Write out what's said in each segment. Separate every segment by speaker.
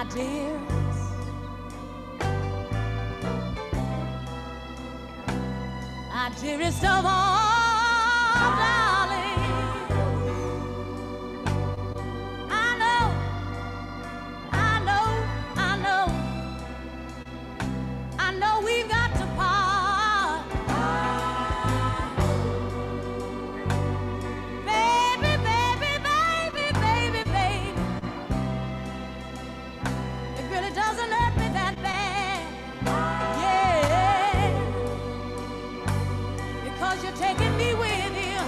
Speaker 1: my dearest, my dearest of all, darling. I know, I know, I know, I know we've got to part. Baby, baby, baby, baby, baby, it really doesn't hurt me that bad. Yeah, because you're taking me with you,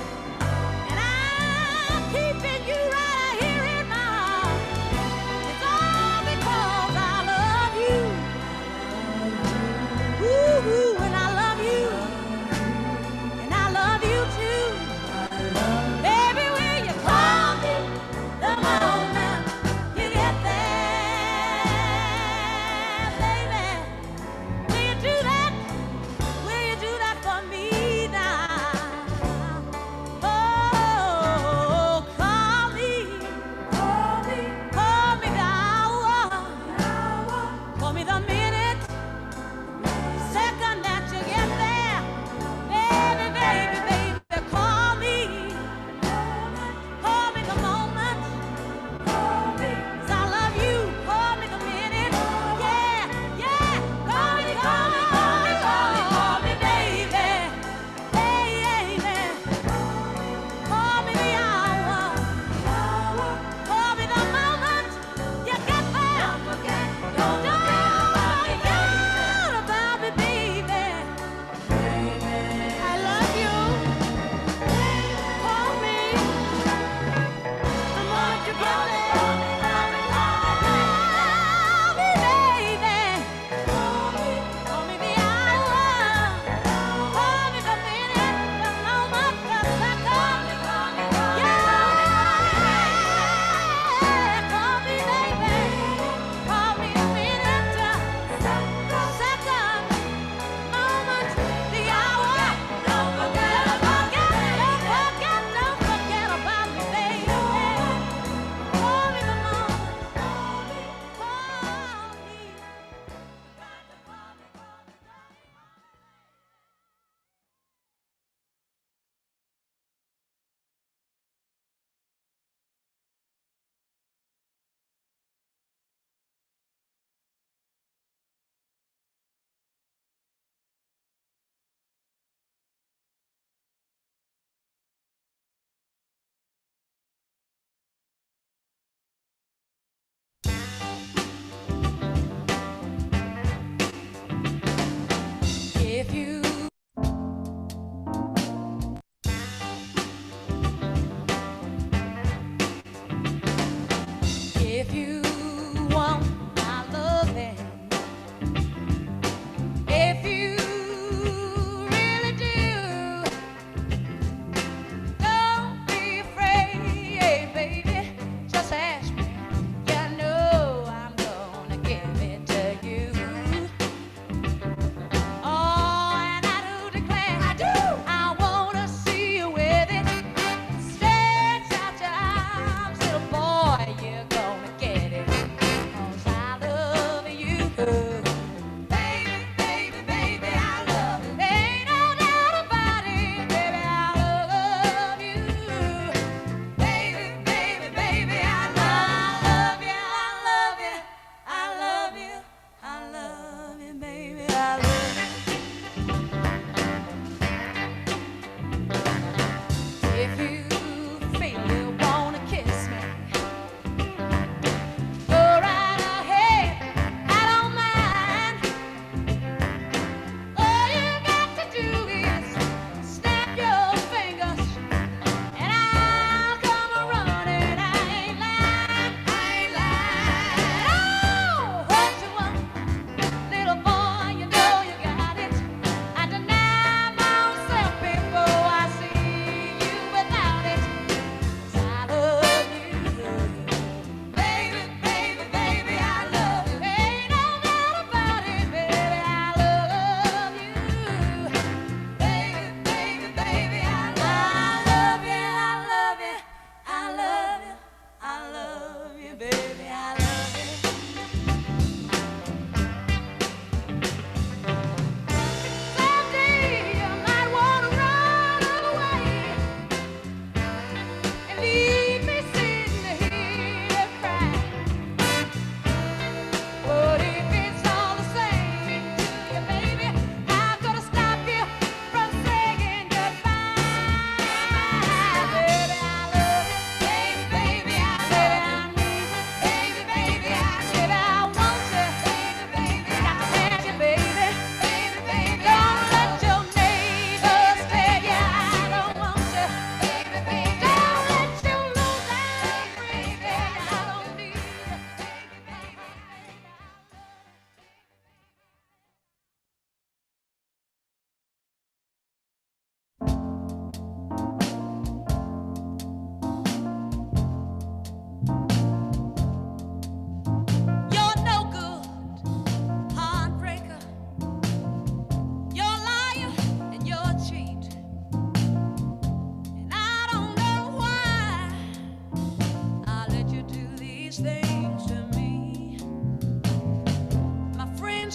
Speaker 1: and I'm keeping you right here in my heart. It's all because I love you. Ooh, and I love you, and I love you too. Baby, will you call me the moment you get there, baby? Will you do that? Will you do that for me now?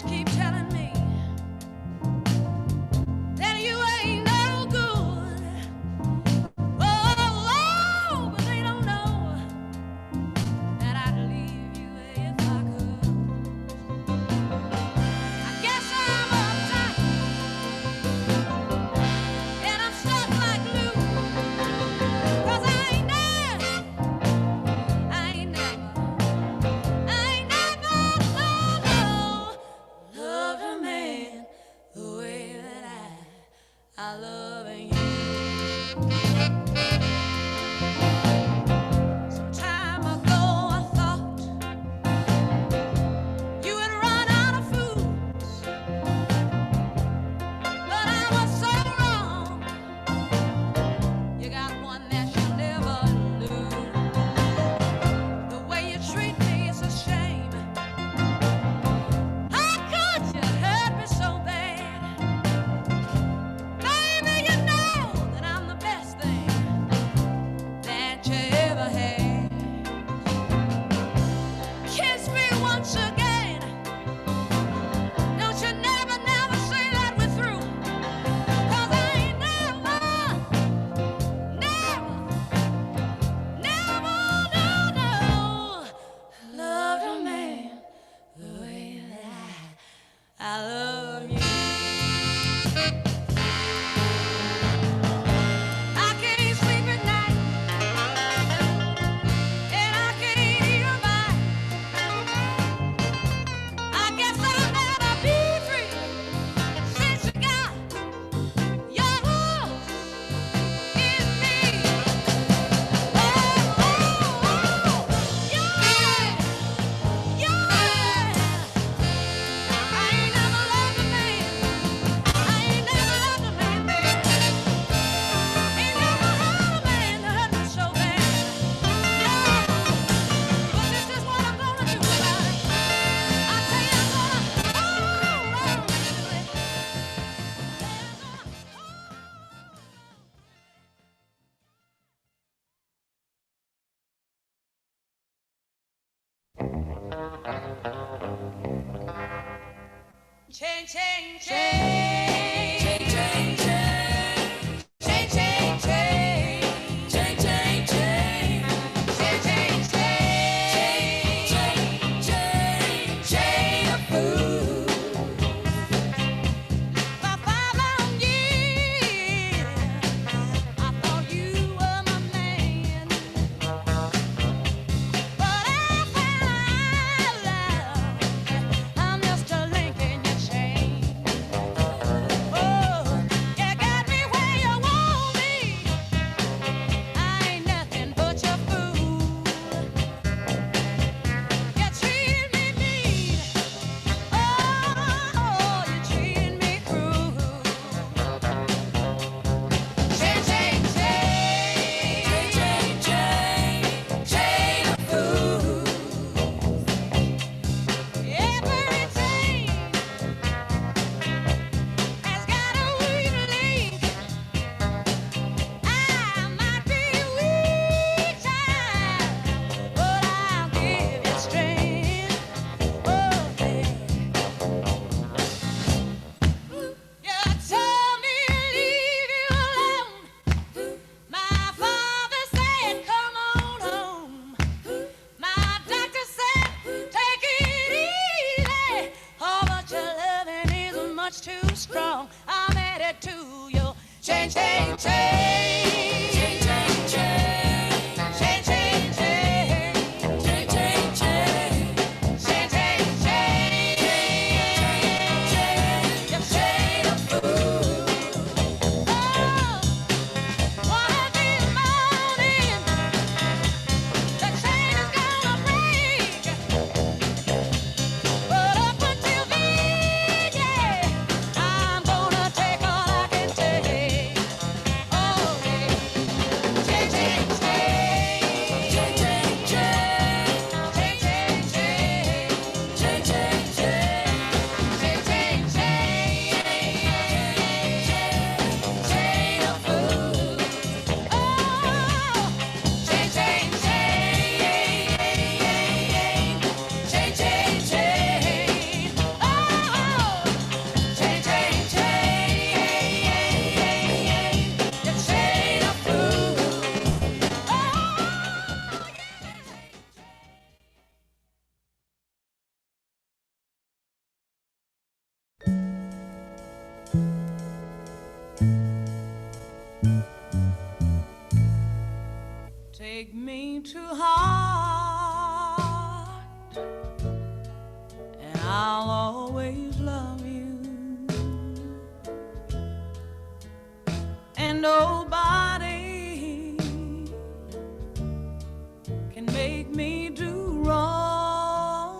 Speaker 1: keep telling me that you ain't no good. Oh, but they don't know that I'd leave you if I could. I guess I'm uptight and I'm stuck like glue. 'Cause I ain't never loved a man the way that I love you. Some time ago I thought you had run out of food, but I was so wrong. You got one that you'll never lose. The way you treat me is a shame. How could you hurt me so bad? Baby, you know that I'm the best thing that you ever had. Kiss me once again. Don't you never, never say that we're through. 'Cause I ain't never, never, no, loved a man the way that I love you. I can't sleep at night, and I can't eat a bite. I guess I'll never be free since you got your hook in me. Yeah. I ain't never loved a man. I ain't never loved a man, baby. Ain't never had a man that hurt me so bad. No, but this is what I'm gonna do about it. I tell you, I'm gonna hold on to it. Change, change, change, change, change, change, change, change, change, change, change, change, change, change of food. For 5 long years, I thought you were my man, but I found out I'm just a link in your chain. Oh, you got me where you want me. I ain't nothing but your fool. You treat me mean. Oh, you treat me cruel. Change, change, change, change, change, change of food. Everything has got a weak link. I might be weak, child, but I'll give you strength. Oh, baby. You told me to leave you alone. My father said, come on home. My doctor said, take it easy. Oh, but your loving is much too strong. I'm headed to you. Change, change, change. Change, change, change. Change, change, change. Change, change, change. Change, change, change. Change, change of food. Oh, one of these mornings, the chain is gonna break. But up until then, yeah, I'm gonna take all I can take. Oh, yeah. take me to heart, and I'll always love you, and nobody can make me do wrong,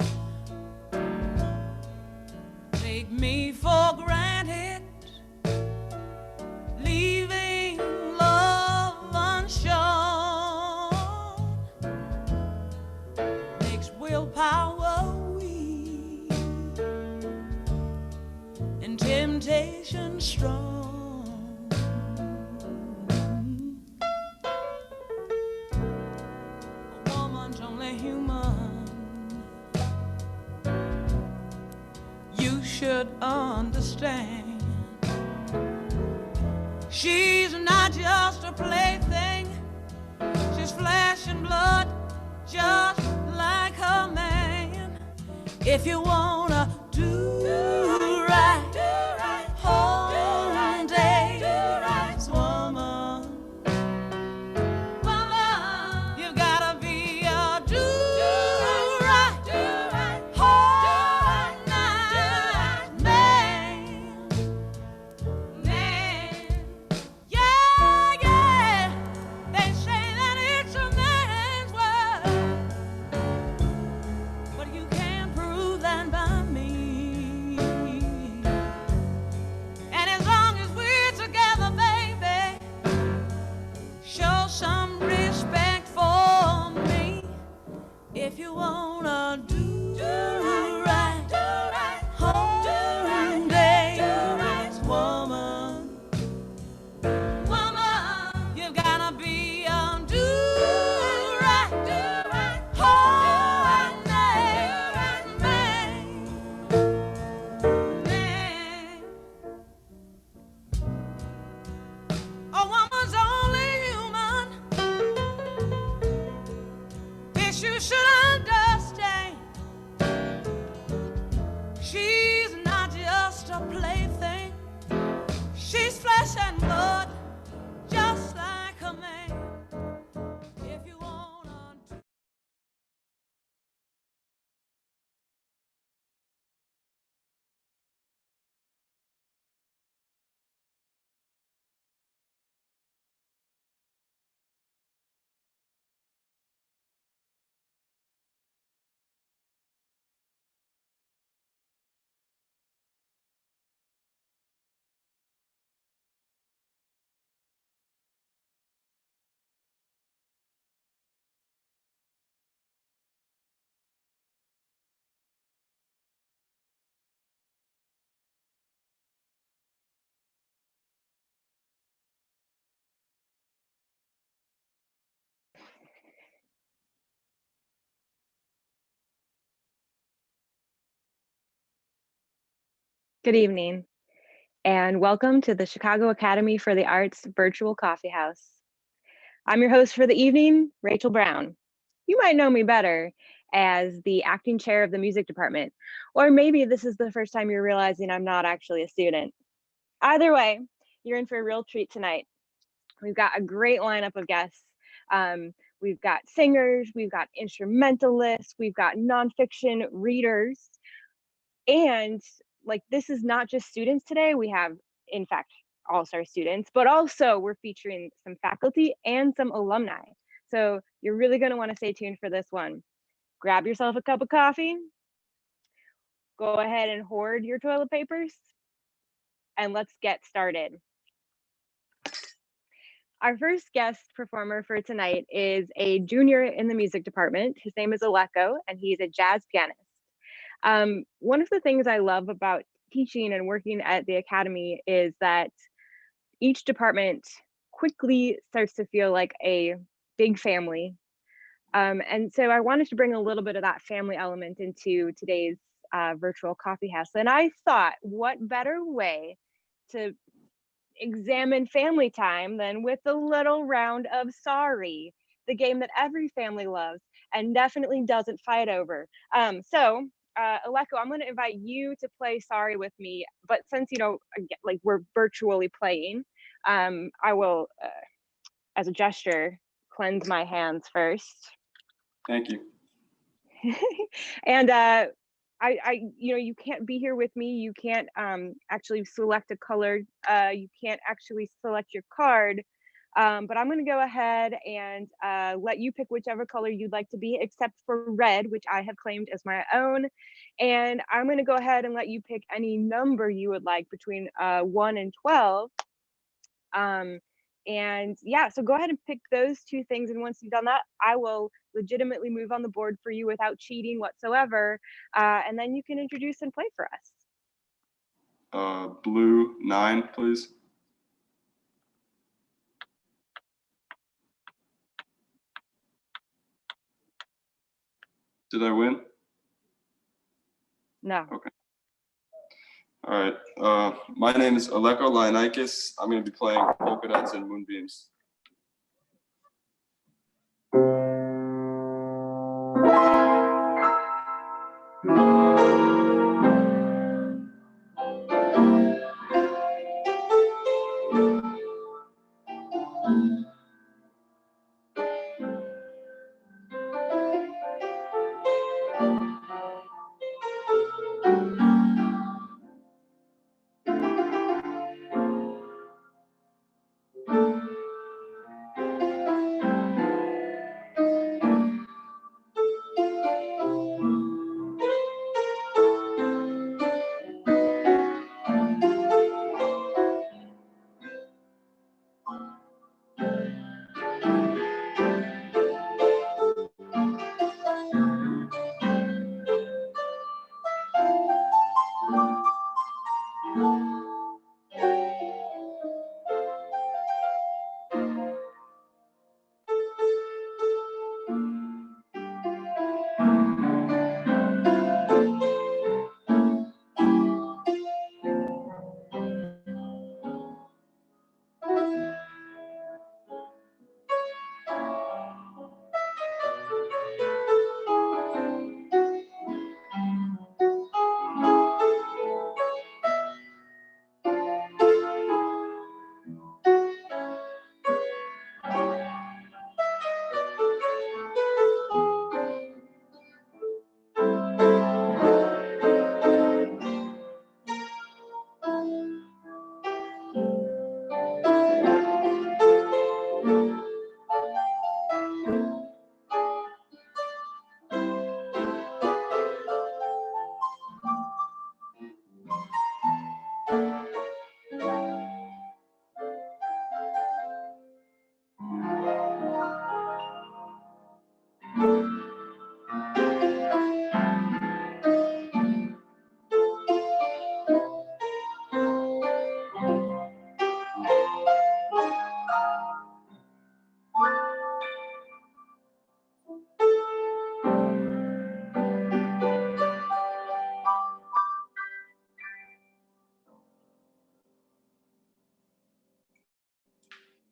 Speaker 1: take me for granted, leaving love unshown, makes willpower weak and temptation strong. A woman's only human, you should understand. She's not just a plaything, she's flesh and blood, just like her man. If you wanna do right, whole day, woman, you gotta be a do-right, whole night man. Yeah, yeah, they say that it's a man's world, but you can't prove that by me. And as long as we're together, baby, show some respect for me. If you wanna do right, whole day, woman, you've gotta be a do-right, whole night man. A woman's only human, this you should understand. She's not just a plaything, she's flesh and blood, just like a man. If you wanna do
Speaker 2: Good evening, and welcome to the Chicago Academy for the Arts Virtual Coffee House. I'm your host for the evening, Rachel Brown. You might know me better as the acting chair of the music department, or maybe this is the first time you're realizing I'm not actually a student. Either way, you're in for a real treat tonight. We've got a great lineup of guests. We've got singers, we've got instrumentalists, we've got nonfiction readers, and like this is not just students today. We have, in fact, all-star students, but also we're featuring some faculty and some alumni. So you're really going to want to stay tuned for this one. Grab yourself a cup of coffee, go ahead and hoard your toilet papers, and let's get started. Our first guest performer for tonight is a junior in the music department. His name is Aleko, and he's a jazz pianist. One of the things I love about teaching and working at the Academy is that each department quickly starts to feel like a big family. And so I wanted to bring a little bit of that family element into today's virtual coffee house. And I thought, what better way to examine family time than with a little round of Sorry, the game that every family loves and definitely doesn't fight over. Aleko, I'm going to invite you to play Sorry with me, but since like we're virtually playing, I will, as a gesture, cleanse my hands first.
Speaker 3: Thank you.
Speaker 2: And you can't be here with me. You can't actually select a color. You can't actually select your card. But I'm going to go ahead and let you pick whichever color you'd like to be, except for red, which I have claimed as my own. And I'm going to go ahead and let you pick any number you would like between 1 and 12. And yeah, so go ahead and pick those two things. And once you've done that, I will legitimately move on the board for you without cheating whatsoever. And then you can introduce and play for us.
Speaker 3: Blue 9, please. Did I win?
Speaker 2: No.
Speaker 3: Okay. All right. My name is Aleko Leonikis. I'm going to be playing Polka Dots and Moonbeams.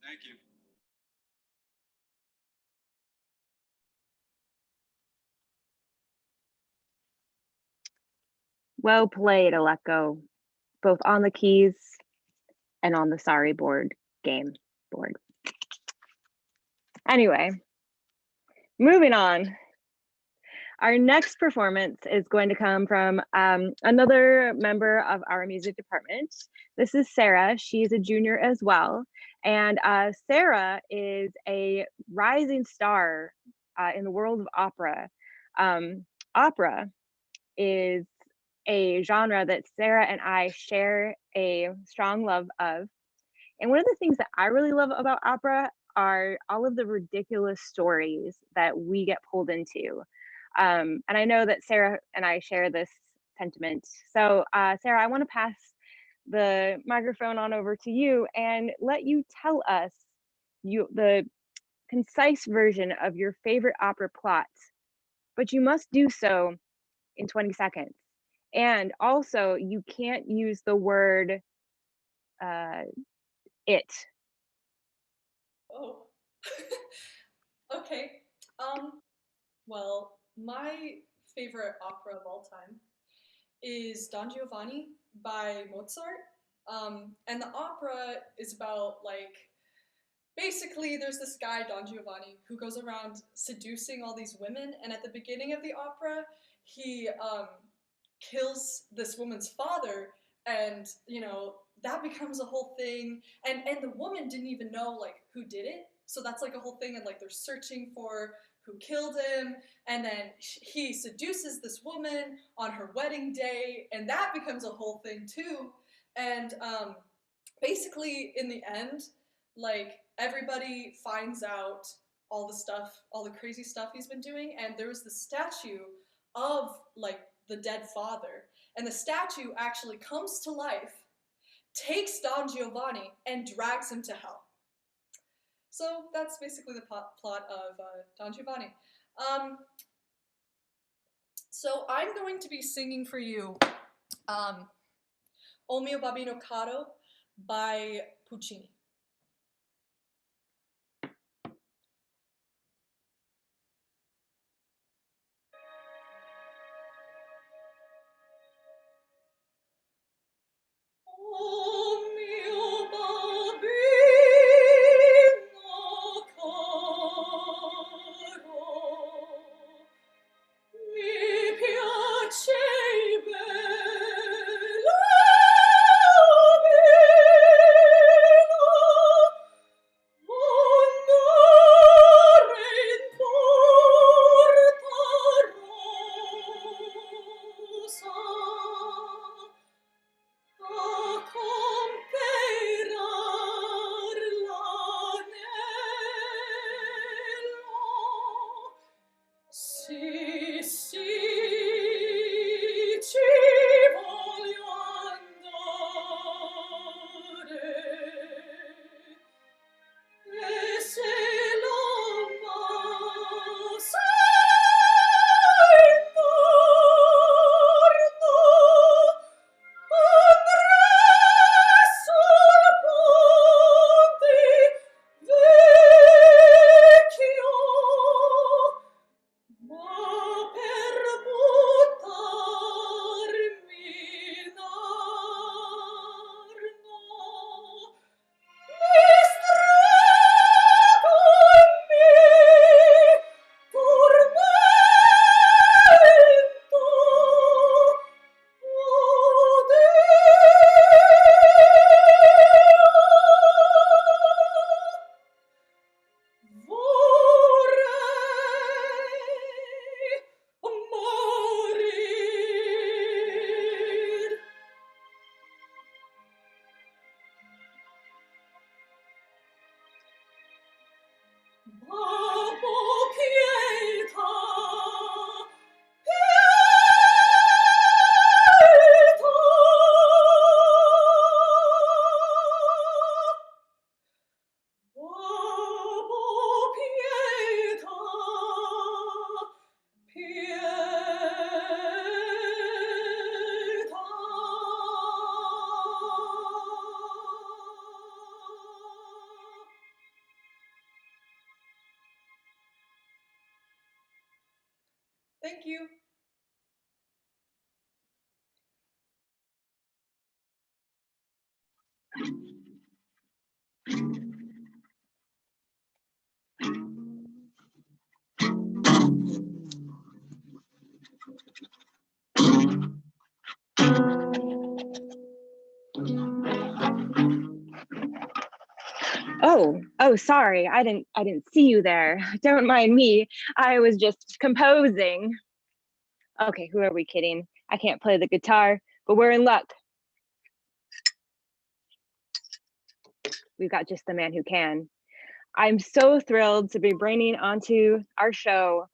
Speaker 3: Thank you.
Speaker 2: Well played, Aleko, both on the keys and on the sorry board game board. Anyway, moving on. Our next performance is going to come from another member of our music department. This is Sarah. She's a junior as well. And Sarah is a rising star in the world of opera. Opera is a genre that Sarah and I share a strong love of. And one of the things that I really love about opera are all of the ridiculous stories that we get pulled into. And I know that Sarah and I share this sentiment. So, Sarah, I want to pass the microphone on over to you and let you tell us the concise version of your favorite opera plot, but you must do so in 20 seconds. And also, you can't use the word it.
Speaker 4: Oh. Okay. Well, my favorite opera of all time is Don Giovanni by Mozart. And the opera is about, like, basically, there's this guy, Don Giovanni, who goes around seducing all these women, and at the beginning of the opera, he kills this woman's father, and that becomes a whole thing, and the woman didn't even know like who did it, so that's like a whole thing, and like they're searching for who killed him, and then he seduces this woman on her wedding day, and that becomes a whole thing too, and basically in the end, like everybody finds out all the stuff, all the crazy stuff he's been doing, and there was the statue of like the dead father, and the statue actually comes to life, takes Don Giovanni, and drags him to hell. So that's basically the plot of Don Giovanni. So I'm going to be singing for you O mio babbino caro by Puccini. Oh mio babbino caro, mi piace bello andare in porta rosa a comperar l'anello. Sì, sì, ci voglio andare. E se l'amassa intorno andrà sul ponte vecchio, ma per buttarmi in arno mi strago in me tormento. Vorrei morir. Babbo pietà, pietà. Babbo pietà, pietà. Thank you.
Speaker 2: Oh, sorry. I didn't see you there. Don't mind me. I was just composing. Okay, who are we kidding? I can't play the guitar, but we're in luck. We've got just the man who can. I'm so thrilled to be bringing onto our show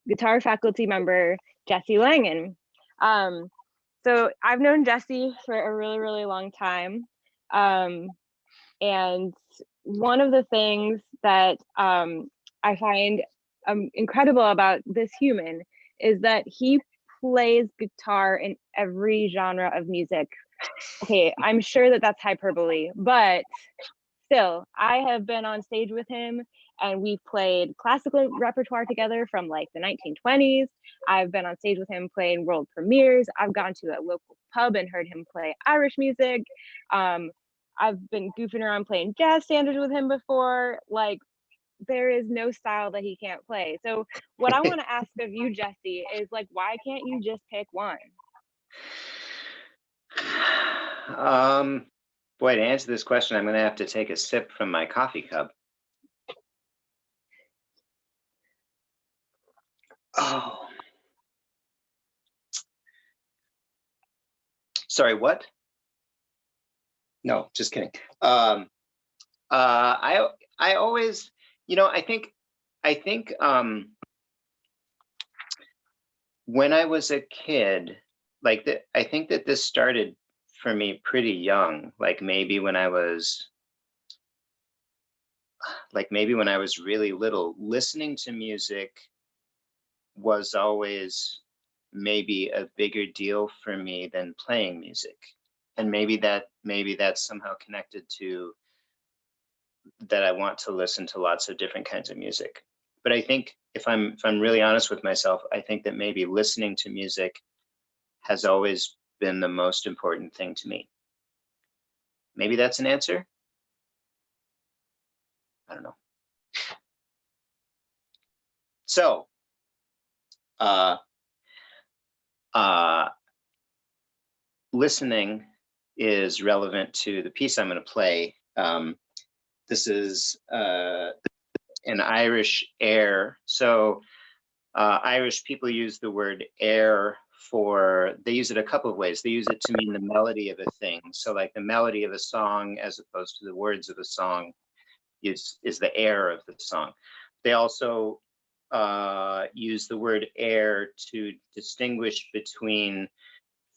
Speaker 2: guitar faculty member Jesse Langen. So I've known Jesse for a really, really long time. And one of the things that I find incredible about this human is that he plays guitar in every genre of music. Okay, I'm sure that that's hyperbole, but still, I have been on stage with him and we've played classical repertoire together from like the 1920s. I've been on stage with him playing world premieres. I've gone to a local pub and heard him play Irish music. I've been goofing around playing jazz standards with him before. Like, there is no style that he can't play. So what I want to ask of you, Jesse, is like, why can't you just pick one?
Speaker 5: Boy, to answer this question, I'm going to have to take a sip from my coffee cup. Oh. Sorry, what? No, just kidding. I always, I think when I was a kid, I think that this started for me pretty young, maybe when I was really little. Listening to music was always maybe a bigger deal for me than playing music. And maybe that's somehow connected to that I want to listen to lots of different kinds of music. But I think if I'm really honest with myself, I think that maybe listening to music has always been the most important thing to me. Maybe that's an answer. I don't know. So, listening is relevant to the piece I'm going to play. This is an Irish air. So Irish people use the word air they use it a couple of ways. They use it to mean the melody of a thing. So like the melody of a song, as opposed to the words of a song, is the air of the song. They also use the word air to distinguish between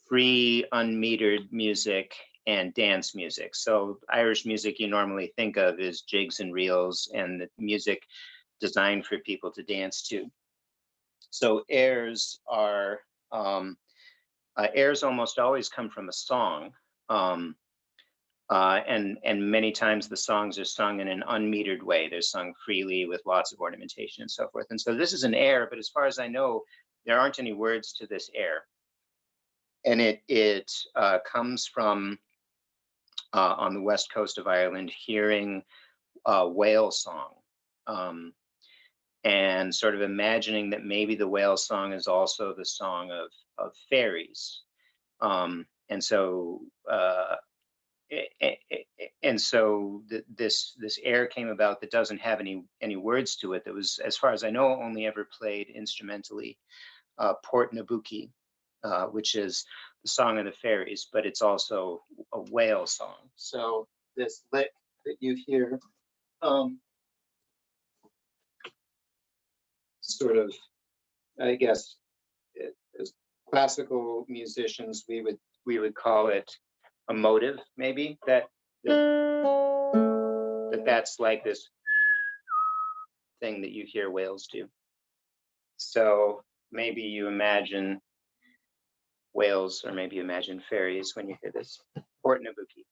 Speaker 5: free, unmetered music and dance music. So Irish music you normally think of is jigs and reels and the music designed for people to dance to. So airs are, airs almost always come from a song. And many times the songs are sung in an unmetered way. They're sung freely with lots of ornamentation and so forth. And so this is an air, but as far as I know, there aren't any words to this air. And it comes from on the west coast of Ireland, hearing a whale song and sort of imagining that maybe the whale song is also the song of fairies. And so this air came about that doesn't have any words to it. That was, as far as I know, only ever played instrumentally. Port Nabucchi, which is the song of the fairies, but it's also a whale song. So this lick that you hear, sort of, I guess, as classical musicians, we would call it a motive, maybe that's like this thing that you hear whales do. So maybe you imagine whales, or maybe you imagine fairies when you hear this. Port Nabucchi.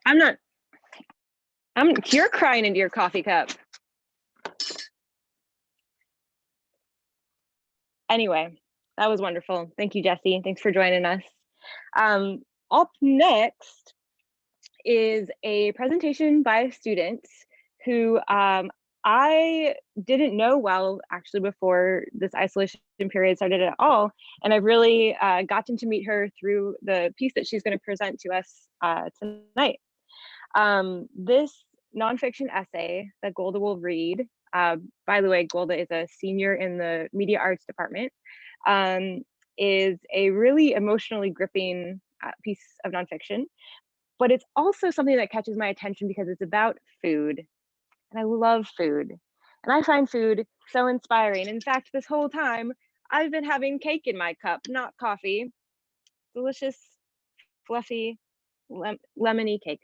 Speaker 2: I'm not, you're crying into your coffee cup. Anyway, that was wonderful. Thank you, Jesse. Thanks for joining us. Up next is a presentation by students who I didn't know well actually before this isolation period started at all. And I've really gotten to meet her through the piece that she's going to present to us tonight. This nonfiction essay that Golda will read, by the way, Golda is a senior in the media arts department, is a really emotionally gripping piece of nonfiction, but it's also something that catches my attention because it's about food. And I love food. And I find food so inspiring. In fact, this whole time, I've been having cake in my cup, not coffee. Delicious, fluffy, lemony cake.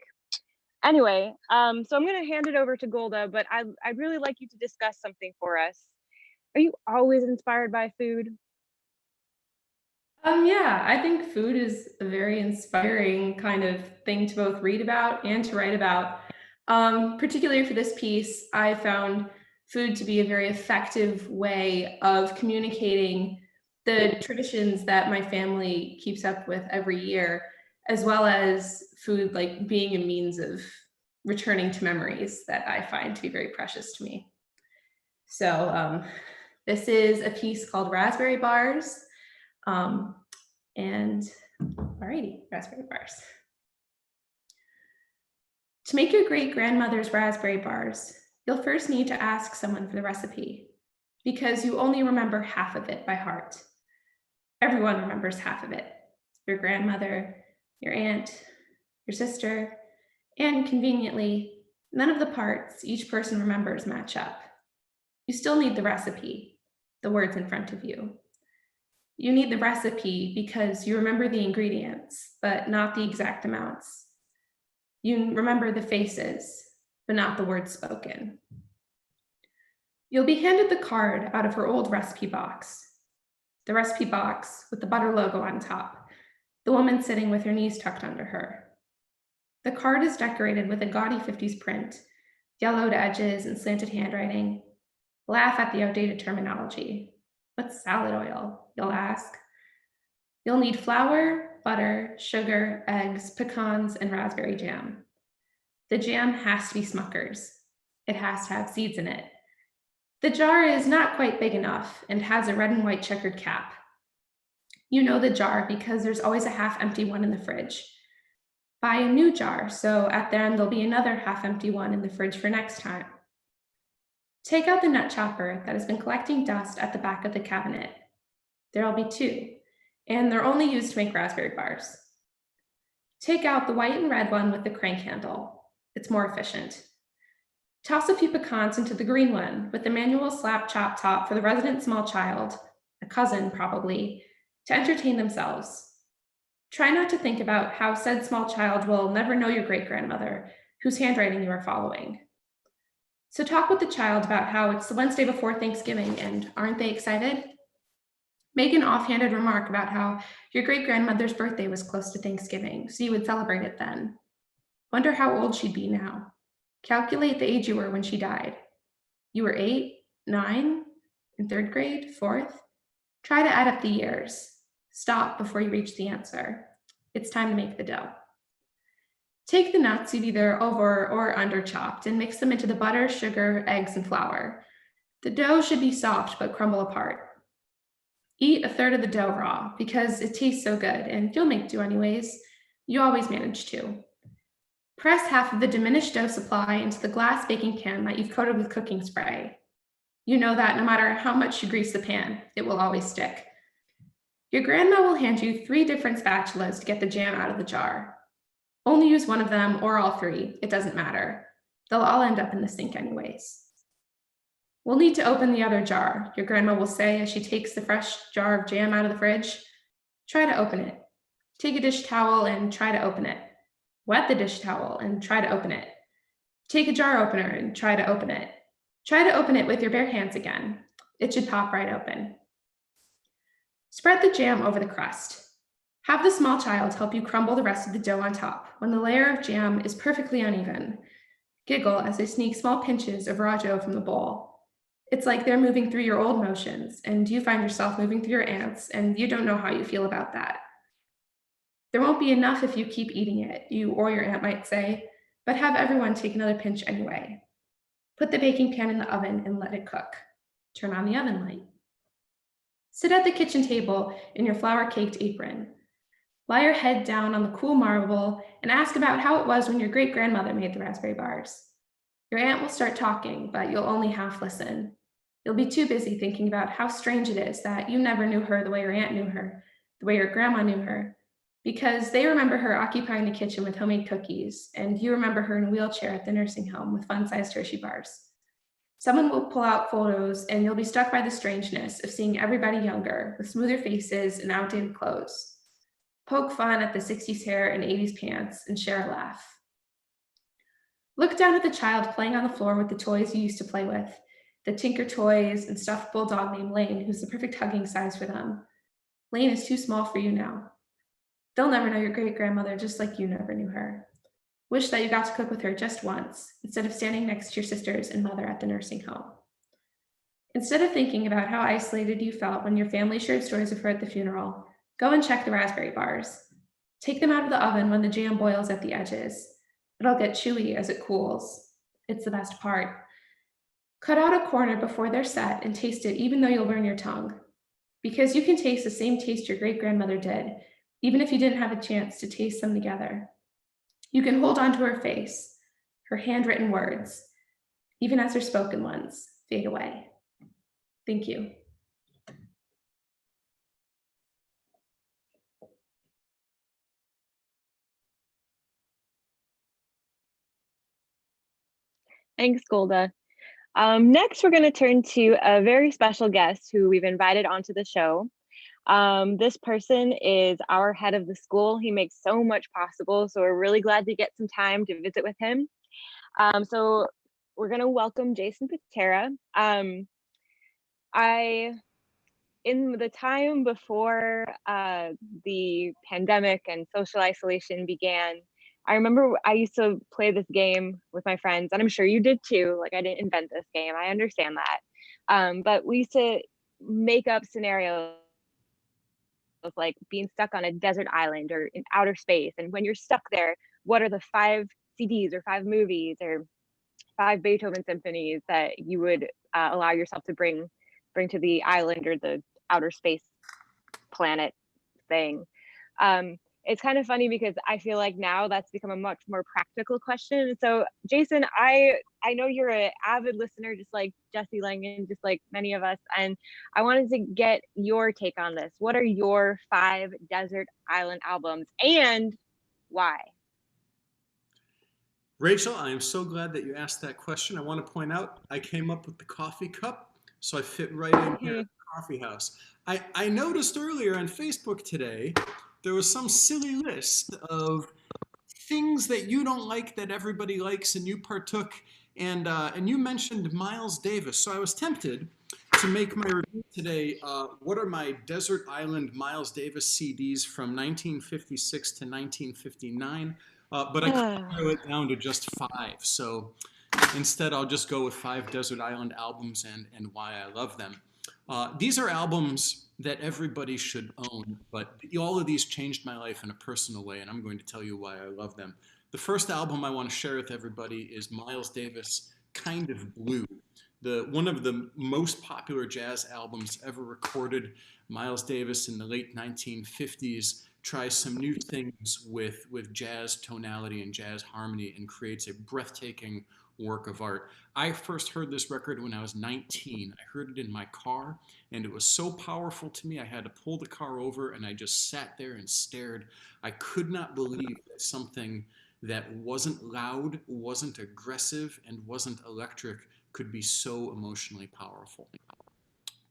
Speaker 2: Anyway, so I'm going to hand it over to Golda, but I'd really like you to discuss something for us. Are you always inspired by food?
Speaker 6: Yeah, I think food is a very inspiring kind of thing to both read about and to write about. Particularly for this piece, I found food to be a very effective way of communicating the traditions that my family keeps up with every year, as well as food like being a means of returning to memories that I find to be very precious to me. So this is a piece called Raspberry Bars. And alrighty, raspberry bars. To make your great-grandmother's raspberry bars, you'll first need to ask someone for the recipe, because you only remember half of it by heart. Everyone remembers half of it. Your grandmother, your aunt, your sister, and conveniently, none of the parts each person remembers match up. You still need the recipe, the words in front of you. You need the recipe because you remember the ingredients, but not the exact amounts. You remember the faces, but not the words spoken. You'll be handed the card out of her old recipe box. The recipe box with the butter logo on top, the woman sitting with her knees tucked under her. The card is decorated with a gaudy 50s print, yellowed edges and slanted handwriting. Laugh at the outdated terminology. What's salad oil, you'll ask? You'll need flour, butter, sugar, eggs, pecans, and raspberry jam. The jam has to be Smucker's. It has to have seeds in it. The jar is not quite big enough and has a red and white checkered cap. You know the jar because there's always a half-empty one in the fridge. Buy a new jar, so at the end there'll be another half-empty one in the fridge for next time. Take out the nut chopper that has been collecting dust at the back of the cabinet. There'll be 2, and they're only used to make raspberry bars. Take out the white and red one with the crank handle. It's more efficient. Toss a few pecans into the green one with the manual slap chop top for the resident small child, a cousin probably, to entertain themselves. Try not to think about how said small child will never know your great-grandmother, whose handwriting you are following. So talk with the child about how it's the Wednesday before Thanksgiving and aren't they excited? Make an offhanded remark about how your great-grandmother's birthday was close to Thanksgiving, so you would celebrate it then. Wonder how old she'd be now. Calculate the age you were when she died. You were 8, 9, in 3rd grade, 4th? Try to add up the years. Stop before you reach the answer. It's time to make the dough. Take the nuts you've either over or under chopped and mix them into the butter, sugar, eggs, and flour. The dough should be soft but crumble apart. Eat a third of the dough raw because it tastes so good and you'll make do anyways. You always manage to. Press half of the diminished dough supply into the glass baking pan that you've coated with cooking spray. You know that no matter how much you grease the pan, it will always stick. Your grandma will hand you 3 different spatulas to get the jam out of the jar. Only use one of them or all 3, it doesn't matter. They'll all end up in the sink anyways. We'll need to open the other jar, your grandma will say as she takes the fresh jar of jam out of the fridge. Try to open it. Take a dish towel and try to open it. Wet the dish towel and try to open it. Take a jar opener and try to open it. Try to open it with your bare hands again. It should pop right open. Spread the jam over the crust. Have the small child help you crumble the rest of the dough on top when the layer of jam is perfectly uneven. Giggle as they sneak small pinches of raw dough from the bowl. It's like they're moving through your old motions, and you find yourself moving through your aunt's, and you don't know how you feel about that. There won't be enough if you keep eating it, you or your aunt might say, but have everyone take another pinch anyway. Put the baking pan in the oven and let it cook. Turn on the oven light. Sit at the kitchen table in your flour-caked apron. Lie your head down on the cool marble and ask about how it was when your great-grandmother made the raspberry bars. Your aunt will start talking, but you'll only half listen. You'll be too busy thinking about how strange it is that you never knew her the way your aunt knew her, the way your grandma knew her, because they remember her occupying the kitchen with homemade cookies, and you remember her in a wheelchair at the nursing home with fun-sized Hershey bars. Someone will pull out photos, and you'll be struck by the strangeness of seeing everybody younger, with smoother faces and outdated clothes. Poke fun at the 60s hair and 80s pants, and share a laugh. Look down at the child playing on the floor with the toys you used to play with, the Tinker toys and stuffed bulldog named Lane, who's the perfect hugging size for them. Lane is too small for you now. They'll never know your great-grandmother just like you never knew her. Wish that you got to cook with her just once, instead of standing next to your sisters and mother at the nursing home. Instead of thinking about how isolated you felt when your family shared stories of her at the funeral, go and check the raspberry bars. Take them out of the oven when the jam boils at the edges. It'll get chewy as it cools. It's the best part. Cut out a corner before they're set and taste it even though you'll burn your tongue. Because you can taste the same taste your great-grandmother did, even if you didn't have a chance to taste them together. You can hold on to her face, her handwritten words, even as her spoken ones fade away. Thank you.
Speaker 2: Thanks, Golda. Next, we're going to turn to a very special guest who we've invited onto the show. This person is our head of the school. He makes so much possible, so we're really glad to get some time to visit with him. So we're going to welcome Jason Patera. In the time before the pandemic and social isolation began, I remember I used to play this game with my friends, and I'm sure you did too. Like, I didn't invent this game, I understand that. But we used to make up scenarios like being stuck on a desert island or in outer space. And when you're stuck there, what are the 5 CDs or 5 movies or 5 Beethoven symphonies that you would allow yourself to bring to the island or the outer space planet thing? It's kind of funny because I feel like now that's become a much more practical question. So Jason, I know you're an avid listener, just like Jesse Langen, just like many of us, and I wanted to get your take on this. What are your 5 desert island albums and why?
Speaker 7: Rachel, I am so glad that you asked that question. I want to point out I came up with the coffee cup, so I fit right in here at the coffee house. I noticed earlier on Facebook today, there was some silly list of things that you don't like that everybody likes, and you partook, and you mentioned Miles Davis. So I was tempted to make my review today. What are my desert island Miles Davis CDs from 1956 to 1959? But I couldn't narrow it down to just 5. So instead, I'll just go with 5 desert island albums and why I love them. These are albums that everybody should own, but all of these changed my life in a personal way, and I'm going to tell you why I love them. The first album I want to share with everybody is Miles Davis' Kind of Blue, one of the most popular jazz albums ever recorded. Miles Davis in the late 1950s tries some new things with jazz tonality and jazz harmony and creates a breathtaking work of art. I first heard this record when I was 19. I heard it in my car, and it was so powerful to me, I had to pull the car over, and I just sat there and stared. I could not believe that something that wasn't loud, wasn't aggressive, and wasn't electric could be so emotionally powerful.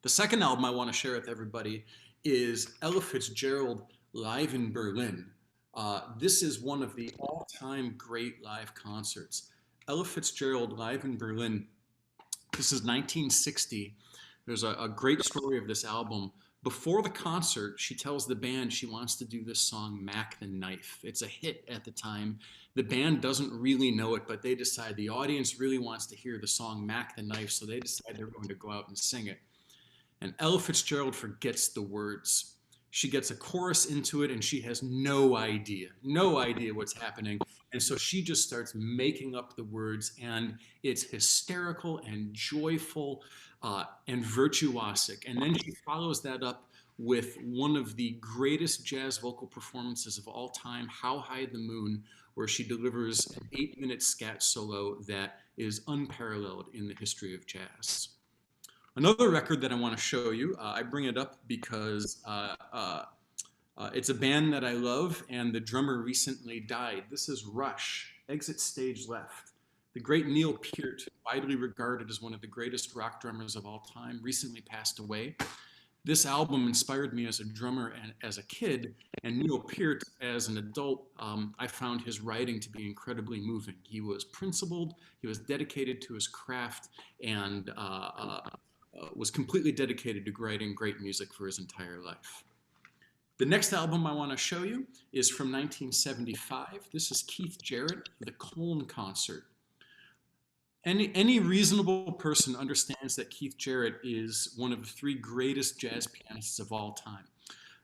Speaker 7: The second album I want to share with everybody is Ella Fitzgerald Live in Berlin. This is one of the all-time great live concerts. Ella Fitzgerald Live in Berlin. This is 1960. There's a great story of this album. Before the concert, she tells the band she wants to do this song, Mac the Knife. It's a hit at the time. The band doesn't really know it, but they decide the audience really wants to hear the song Mac the Knife, so they decide they're going to go out and sing it. And Ella Fitzgerald forgets the words. She gets a chorus into it and she has no idea what's happening. And so she just starts making up the words, and it's hysterical and joyful and virtuosic. And then she follows that up with one of the greatest jazz vocal performances of all time, How High the Moon, where she delivers an 8-minute scat solo that is unparalleled in the history of jazz. Another record that I want to show you, I bring it up because it's a band that I love, and the drummer recently died. This is Rush, Exit Stage Left. The great Neil Peart, widely regarded as one of the greatest rock drummers of all time, recently passed away. This album inspired me as a drummer and as a kid, and Neil Peart, as an adult, I found his writing to be incredibly moving. He was principled, he was dedicated to his craft, and was completely dedicated to writing great music for his entire life. The next album I want to show you is from 1975. This is Keith Jarrett, The Colne Concert. Any reasonable person understands that Keith Jarrett is one of the 3 greatest jazz pianists of all time.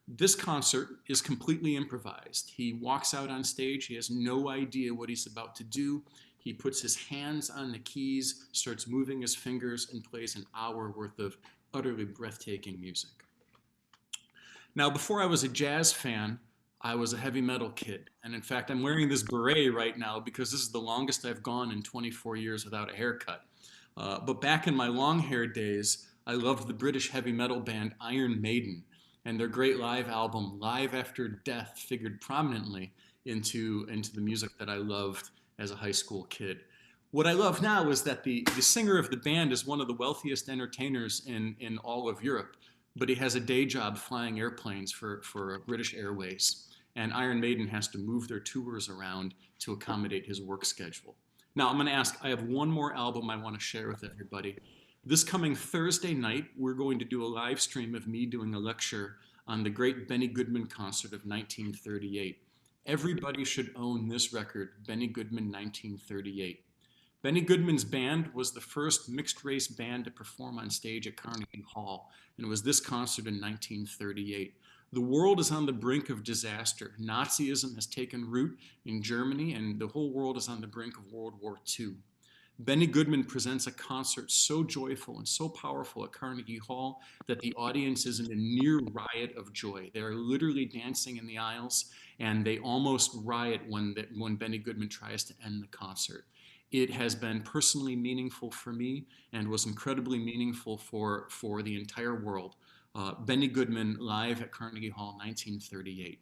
Speaker 7: This concert is completely improvised. He walks out on stage, he has no idea what he's about to do. He puts his hands on the keys, starts moving his fingers, and plays an hour worth of utterly breathtaking music. Now, before I was a jazz fan, I was a heavy metal kid. And in fact, I'm wearing this beret right now because this is the longest I've gone in 24 years without a haircut. But back in my long hair days, I loved the British heavy metal band Iron Maiden, and their great live album, Live After Death, figured prominently into the music that I loved as a high school kid. What I love now is that the singer of the band is one of the wealthiest entertainers in all of Europe, but he has a day job flying airplanes for British Airways. And Iron Maiden has to move their tours around to accommodate his work schedule. Now, I'm going to ask, I have one more album I want to share with everybody. This coming Thursday night, we're going to do a live stream of me doing a lecture on the great Benny Goodman concert of 1938. Everybody should own this record, Benny Goodman 1938. Benny Goodman's band was the first mixed-race band to perform on stage at Carnegie Hall, and it was this concert in 1938. The world is on the brink of disaster. Nazism has taken root in Germany, and the whole world is on the brink of World War II. Benny Goodman presents a concert so joyful and so powerful at Carnegie Hall that the audience is in a near riot of joy. They're literally dancing in the aisles, and they almost riot when Benny Goodman tries to end the concert. It has been personally meaningful for me and was incredibly meaningful for the entire world. Benny Goodman live at Carnegie Hall, 1938.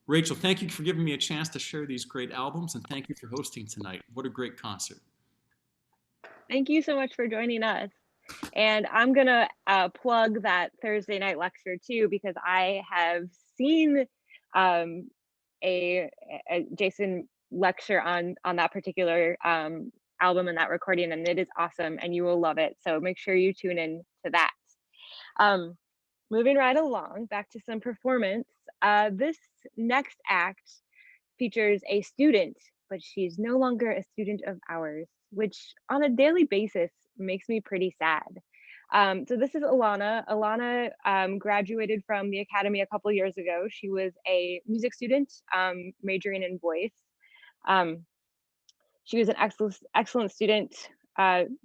Speaker 7: Rachel, thank you for giving me a chance to share these great albums, and thank you for hosting tonight. What a great concert.
Speaker 2: Thank you so much for joining us. And I'm going to plug that Thursday night lecture too, because I have seen a Jason lecture on that particular album and that recording, and it is awesome and you will love it. So make sure you tune in to that. Moving right along, back to some performance. This next act features a student, but she's no longer a student of ours, which on a daily basis makes me pretty sad. So this is Alana. Alana graduated from the Academy a couple years ago. She was a music student majoring in voice. She was an excellent student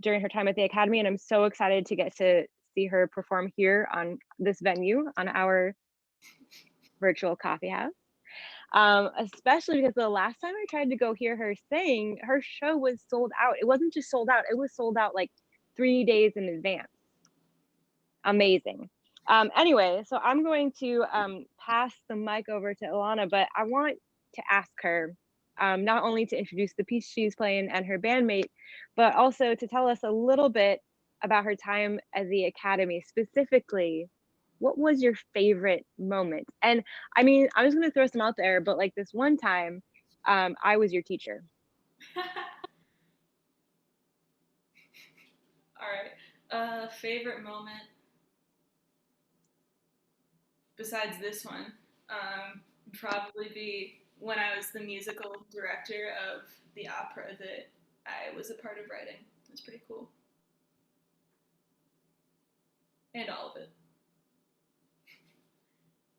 Speaker 2: during her time at the Academy, and I'm so excited to get to see her perform here on this venue on our virtual coffee house. Especially because the last time I tried to go hear her sing, her show was sold out. It wasn't just sold out, it was sold out like 3 days in advance. Amazing. Anyway, so I'm going to pass the mic over to Alana, but I want to ask her not only to introduce the piece she's playing and her bandmate, but also to tell us a little bit about her time at the Academy. Specifically, what was your favorite moment? And I mean, I'm just gonna throw some out there, but like this one time, I was your teacher.
Speaker 4: All right. Favorite moment.
Speaker 8: besides this one, probably be when I was the musical director of the opera that I was a part of writing. It was pretty cool. And all of it.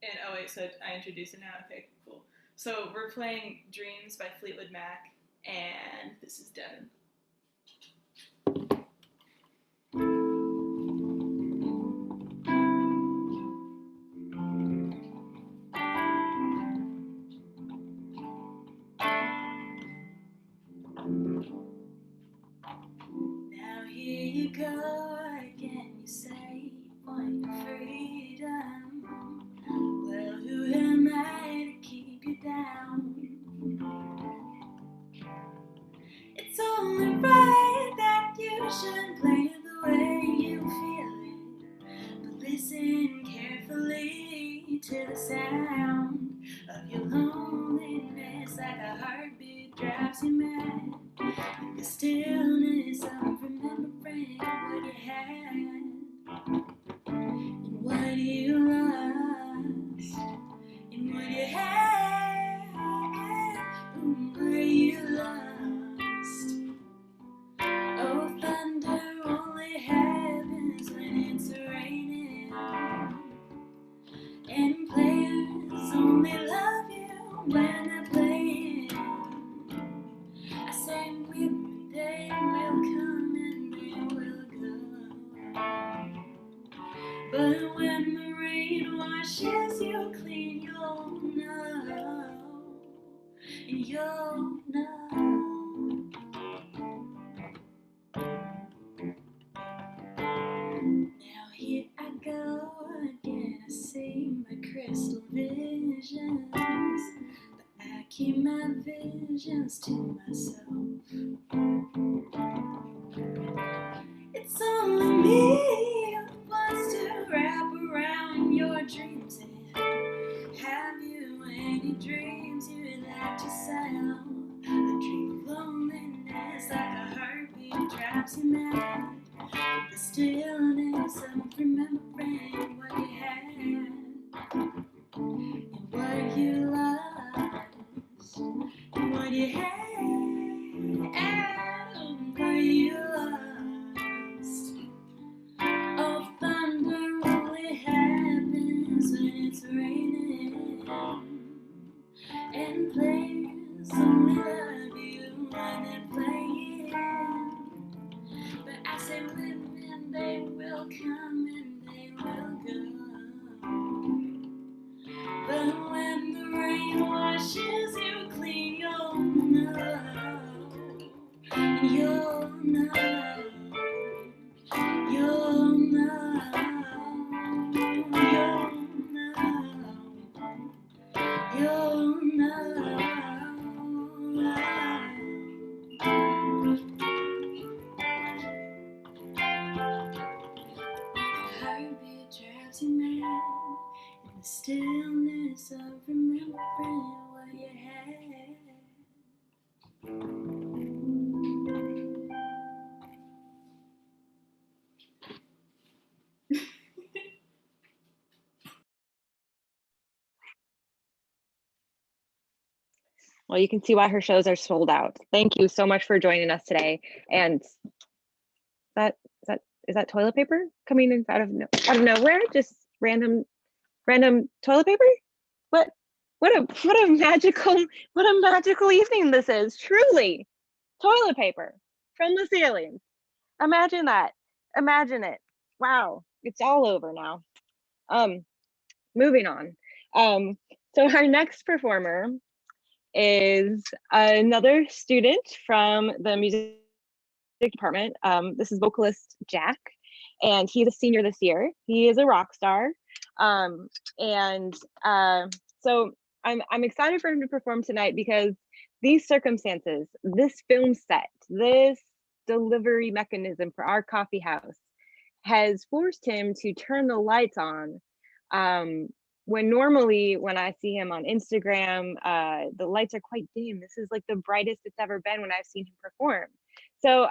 Speaker 8: And oh wait, so I introduced it now? Okay, cool. So we're playing Dreams by Fleetwood Mac, and this is Devin. Now here you go again, you say, want your freedom. Well, who am I to keep you down? It's only right that you should play it the way you feel it. But listen carefully to the sound of your loneliness, like a heartbeat drives you mad. The stillness of remembering what you had and what you lost and what you had and what you lost. Oh, thunder only happens when it's raining, and players only love you when they're playing. I say with me, they will come and they will go. But when the rain washes you clean, you'll know, and you'll know. Now here I go again, I see my crystal visions, but I keep my visions to myself. It's only me who wants to wrap around your dreams. And have you any dreams you'd like to sell? A dream of loneliness, like a heartbeat drives you mad. The stillness of remembering what you had and what you lost and what you had and what you lost. Oh, thunder only happens when it's raining, and players only love you when they're playing. But I say women, they will come and they will go. But when the rain washes you clean, you'll know, and you'll know, you'll know, you'll know, you'll know. Heartbeat drives you mad in the stillness of remembering what you had.
Speaker 2: Well, you can see why her shows are sold out. Thank you so much for joining us today. And is that toilet paper coming in out of nowhere? Just random toilet paper? What a magical evening this is. Truly, toilet paper from the ceilings. Imagine that. Imagine it. Wow, it's all over now. Moving on. So our next performer is another student from the music department. This is vocalist Jack, and he's a senior this year. He is a rock star. So I'm excited for him to perform tonight because these circumstances, this film set, this delivery mechanism for our coffee house has forced him to turn the lights on. When normally when I see him on Instagram, the lights are quite dim. This is like the brightest it's ever been when I've seen him perform. So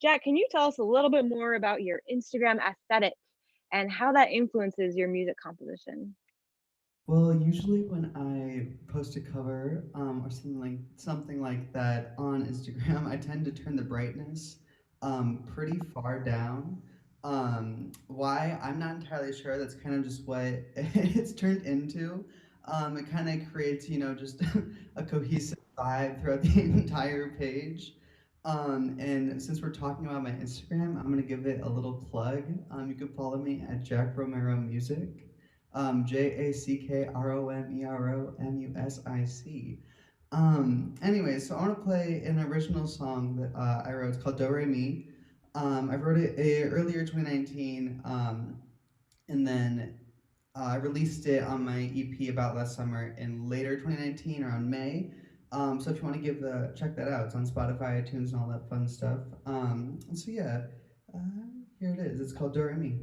Speaker 2: Jack, can you tell us a little bit more about your Instagram aesthetic and how that influences your music composition?
Speaker 9: Well, usually when I post a cover or something like that on Instagram, I tend to turn the brightness pretty far down. Why? I'm not entirely sure. That's kind of just what it's turned into. It kind of creates, just a cohesive vibe throughout the entire page. And since we're talking about my Instagram, I'm gonna give it a little plug. You can follow me at Jack Romero Music. JackRomeroMusic. Anyway, so I want to play an original song that I wrote. It's called Do Re Mi. I wrote it earlier 2019, and then I released it on my EP about last summer in later 2019, around May. So if you want to check that out, it's on Spotify, iTunes, and all that fun stuff. And so yeah, uh, here it is. It's called Do Re Mi.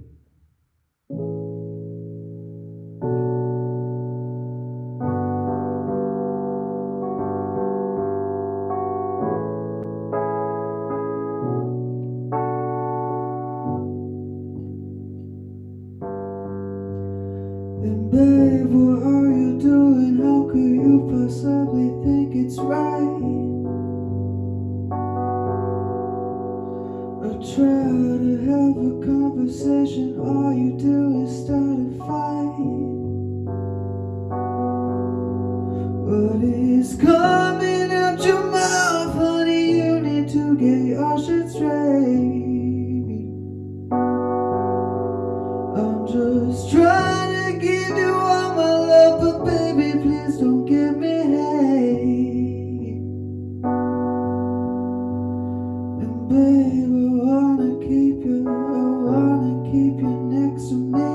Speaker 9: And babe, what are you doing? How could you possibly think it's right? I try to have a conversation, all you do is start a fight. What is coming out your mouth, honey? You need to get your shit straight. I'm just trying to give you all my love, but baby, please don't give me hate. And babe, I wanna keep you next to me.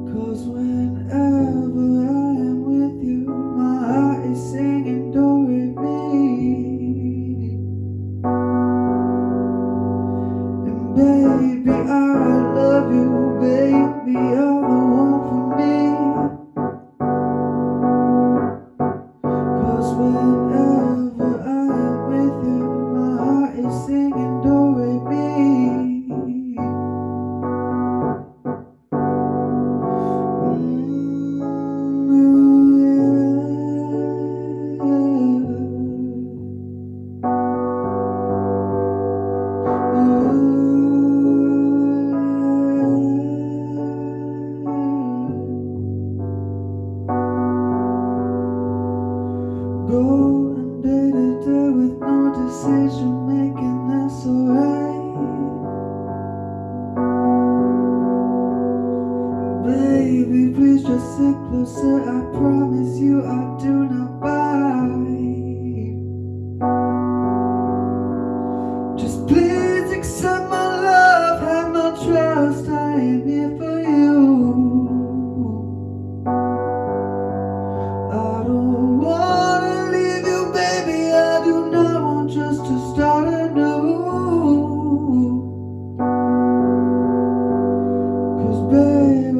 Speaker 9: 'Cause whenever I am with you, my heart is singing do re mi. And baby, I love you, baby, you're the one for me. 'Cause whenever I am with you, my heart is singing do re mi. Going day to day with no decision making, that's alright. Baby, please just sit closer, I promise you I do not bite. Just please accept my love, have no trust, I am here for you. I don't wanna leave you, baby, I do not want just to start anew. 'Cause babe, I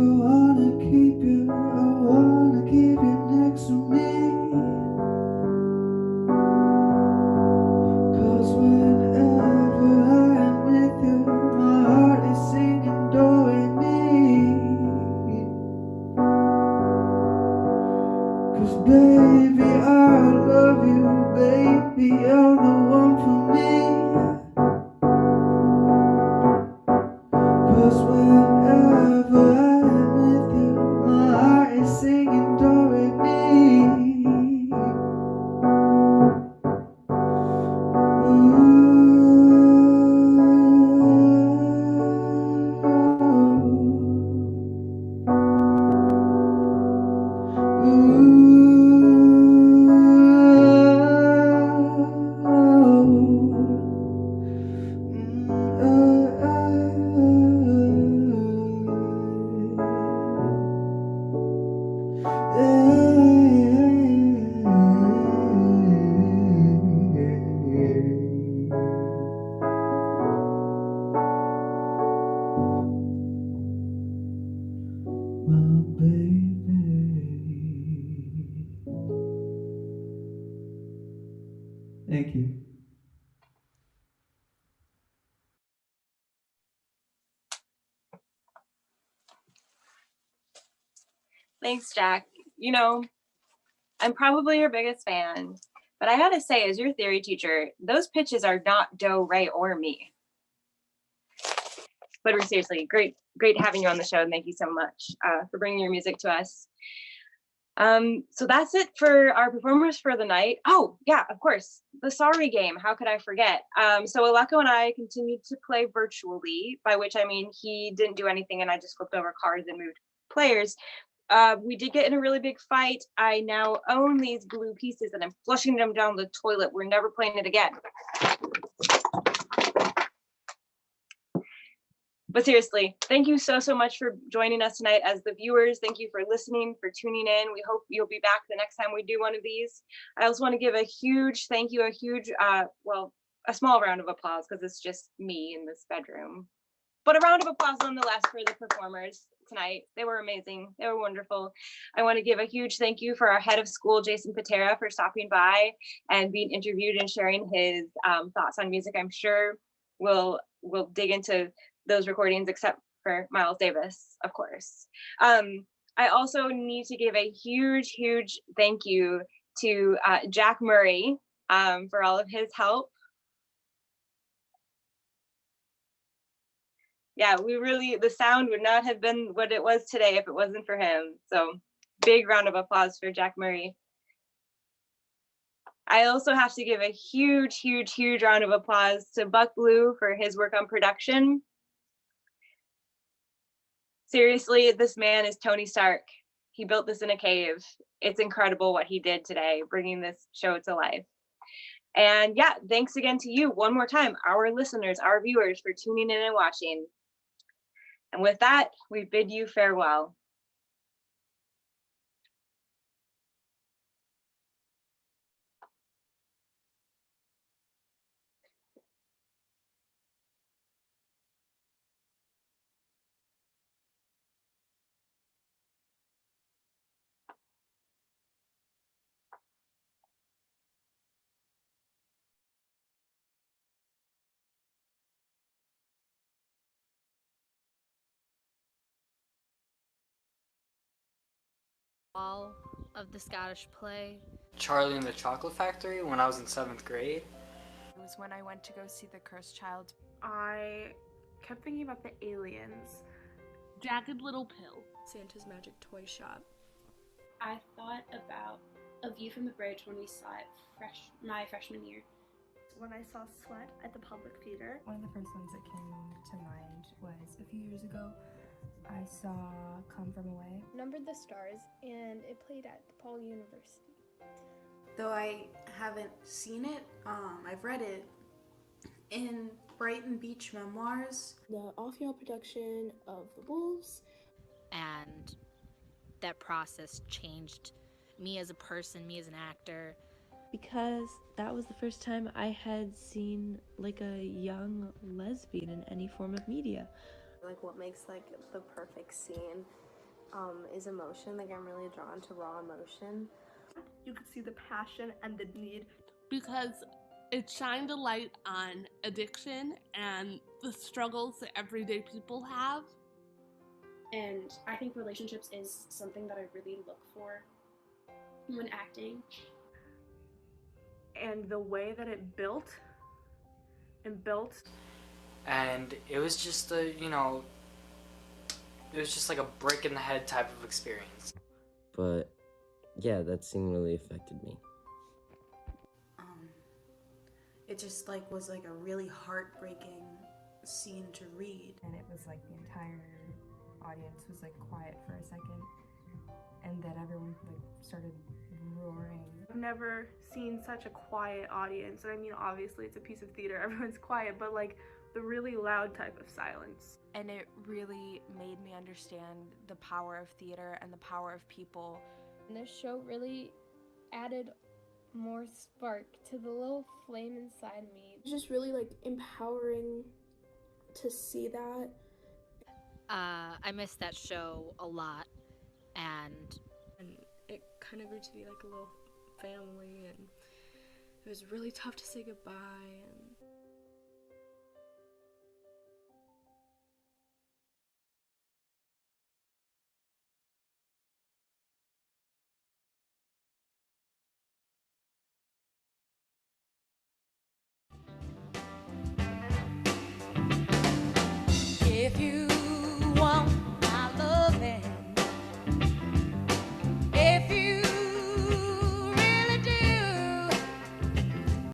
Speaker 9: wanna keep you next to me.
Speaker 2: Thanks, Jack. You know, I'm probably your biggest fan, but I gotta say, as your theory teacher, those pitches are not do, re, or mi. But seriously, great having you on the show, and thank you so much for bringing your music to us. So that's it for our performers for the night. Oh, yeah, of course, the sorry game. How could I forget? So Aleko and I continued to play virtually, by which I mean he didn't do anything and I just flipped over cards and moved players. We did get in a really big fight. I now own these blue pieces and I'm flushing them down the toilet. We're never playing it again. But seriously, thank you so much for joining us tonight as the viewers. Thank you for listening, for tuning in. We hope you'll be back the next time we do one of these. I also want to give a huge thank you, a small round of applause because it's just me in this bedroom. But a round of applause nonetheless for the performers tonight. They were amazing. They were wonderful. I want to give a huge thank you for our head of school, Jason Patera, for stopping by and being interviewed and sharing his thoughts on music. I'm sure we'll dig into those recordings, except for Miles Davis, of course. I also need to give a huge thank you to Jack Murray for all of his help. Yeah, the sound would not have been what it was today if it wasn't for him. So big round of applause for Jack Murray. I also have to give a huge round of applause to Buck Blue for his work on production. Seriously, this man is Tony Stark. He built this in a cave. It's incredible what he did today, bringing this show to life. And yeah, thanks again to you one more time, our listeners, our viewers, for tuning in and watching. And with that, we bid you farewell.
Speaker 10: All of the Scottish play.
Speaker 11: Charlie and the Chocolate Factory when I was in 7th grade.
Speaker 12: It was when I went to go see The Cursed Child. I kept thinking about the aliens.
Speaker 13: Jagged Little Pill.
Speaker 12: Santa's Magic Toy Shop.
Speaker 14: I thought about A View from the Bridge when we saw it my freshman year.
Speaker 15: When I saw Sweat at the Public Theater.
Speaker 16: One of the first ones that came to mind was a few years ago. I saw Come From Away.
Speaker 17: Numbered the Stars, and it played at DePaul University.
Speaker 18: Though I haven't seen it, I've read it in Brighton Beach Memoirs.
Speaker 19: The all-female production of The Wolves.
Speaker 10: And that process changed me as a person, me as an actor.
Speaker 20: Because that was the first time I had seen like a young lesbian in any form of media.
Speaker 21: Like what makes like the perfect scene is emotion. Like I'm really drawn to raw emotion.
Speaker 15: You could see the passion and the need.
Speaker 13: Because it shined a light on addiction and the struggles that everyday people have.
Speaker 14: And I think relationships is something that I really look for when acting.
Speaker 12: And the way that it built.
Speaker 11: And it was just it was just like a brick in the head type of experience.
Speaker 22: But yeah, that scene really affected me.
Speaker 18: It just like was like a really heartbreaking scene to read.
Speaker 16: And it was like the entire audience was like quiet for a second, and then everyone like started roaring.
Speaker 12: I've never seen such a quiet audience, and I mean obviously it's a piece of theater, everyone's quiet, but like the really loud type of silence.
Speaker 23: And it really made me understand the power of theater and the power of people.
Speaker 17: And this show really added more spark to the little flame inside me.
Speaker 19: It's just really like empowering to see that.
Speaker 10: I missed that show a lot, and
Speaker 24: it kind of grew to be like a little family, and it was really tough to say goodbye. And
Speaker 8: If you